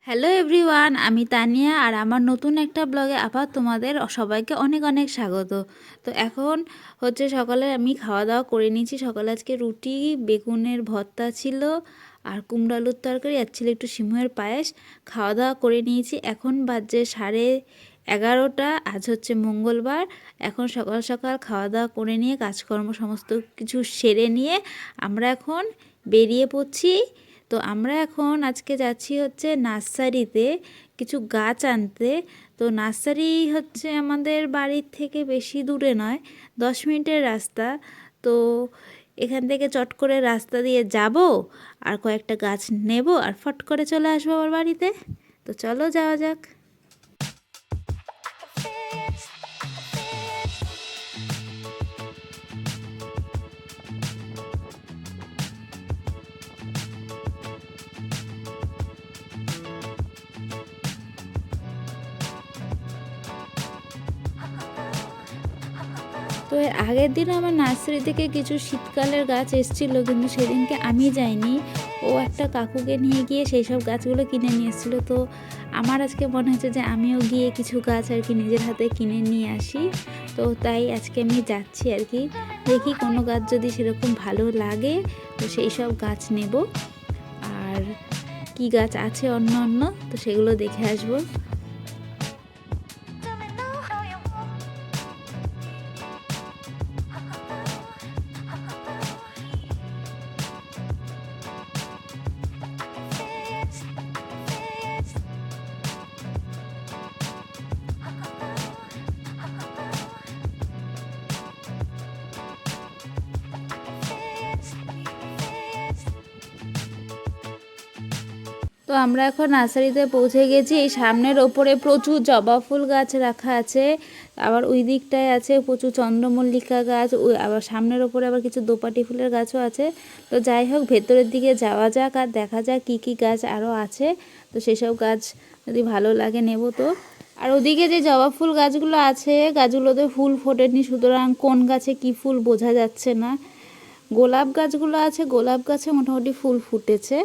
Hello everyone, আমি তানিয়া আর আমার নতুন একটা ব্লগে আবার তোমাদের সবাইকে অনেক অনেক স্বাগত। তো এখন হচ্ছে সকালে আমি খাওয়া দাওয়া করে নিয়েছি। সকালে আজকে রুটি, বেগুনের ভর্তা ছিল আর কুমড়ো আলুর তরকারি, আর ছিল একটু সিমুয়ের পায়েস। খাওয়া দাওয়া করে নিয়েছি। এখন বাজে 11:30। আজ হচ্ছে মঙ্গলবার। এখন সকাল সকাল খাওয়া দাওয়া করে নিয়ে কাজকর্ম সমস্ত কিছু সেরে নিয়ে আমরা এখন বেরিয়ে পড়ছি। তো আমরা এখন আজকে যাচ্ছি হচ্ছে নার্সারিতে কিছু গাছ আনতে। তো নার্সারি হচ্ছে আমাদের বাড়ির থেকে বেশি দূরে নয়, 10 মিনিটের রাস্তা। তো এখান থেকে চট করে রাস্তা দিয়ে যাব আর কয়েকটা গাছ নেব আর ফট করে চলে আসবো আমার বাড়িতে। তো চলো যাওয়া যাক। তো এর আগের দিন আমার নার্সারি থেকে কিছু শীতকালের গাছ এসেছিল, কিন্তু সেদিনকে আমি যাইনি। ও একটা কাকুকে নিয়ে গিয়ে সেই সব গাছগুলো কিনে নিয়ে এসেছিলো। তো আমার আজকে মনে হচ্ছে যে আমিও গিয়ে কিছু গাছ আর কি নিজের হাতে কিনে নিয়ে আসি। তো তাই আজকে আমি যাচ্ছি আর কি। দেখি কোনো গাছ যদি সেরকম ভালো লাগে তো সেই সব গাছ নেব। আর কি গাছ আছে অন্য অন্য, তো সেগুলো দেখে আসবো। তো আমরা এখন নার্সারিতে পৌঁছে গেছি। এই সামনের ওপরে প্রচুর জবা ফুল গাছ রাখা আছে, আবার ওই দিকটায় আছে প্রচুর চন্দ্রমল্লিকা গাছ, আবার সামনের ওপরে আবার কিছু দোপাটি ফুলের গাছও আছে। তো যাই হোক, ভেতরের দিকে যাওয়া যাক আর দেখা যাক কী কী গাছ আরও আছে। তো সেসব গাছ যদি ভালো লাগে নেব। তো আর ওদিকে যে জবা ফুল গাছগুলো আছে, গাছগুলোতে ফুল ফোটেনি, সুতরাং কোন গাছে কী ফুল বোঝা যাচ্ছে না। গোলাপ গাছগুলো আছে, গোলাপ গাছে মোটামুটি ফুল ফুটেছে।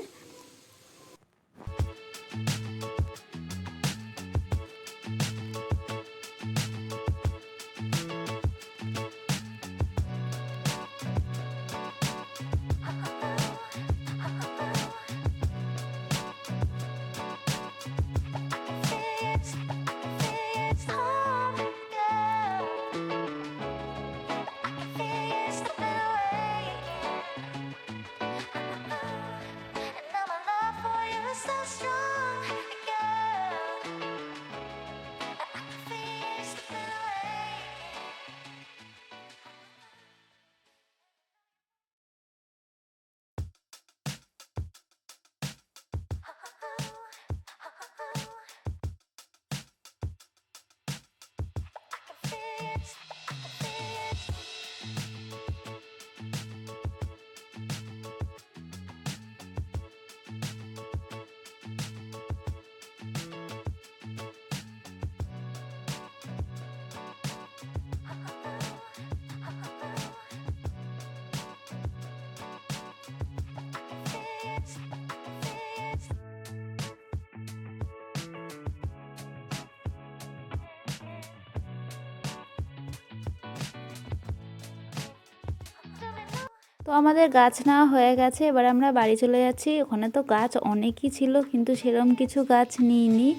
তো আমাদের গাছ নেওয়া হয়ে গেছে, এবার আমরা বাড়ি চলে যাচ্ছি। ওখানে তো গাছ অনেকই ছিল, কিন্তু সেরকম কিছু গাছ নিইনি,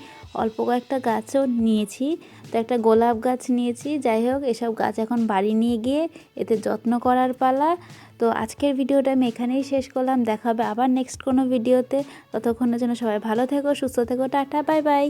অল্প কয়েকটা গাছও নিয়েছি। তো একটা গোলাপ গাছ নিয়েছি। যাই হোক, এসব গাছ এখন বাড়ি নিয়ে গিয়ে এতে যত্ন করার পালা। তো আজকের ভিডিওটা আমি এখানেই শেষ করলাম। দেখা হবে আবার নেক্সট কোনো ভিডিওতে। ততক্ষণের জন্য সবাই ভালো থেকো, সুস্থ থেকো, টাটা, বাই বাই।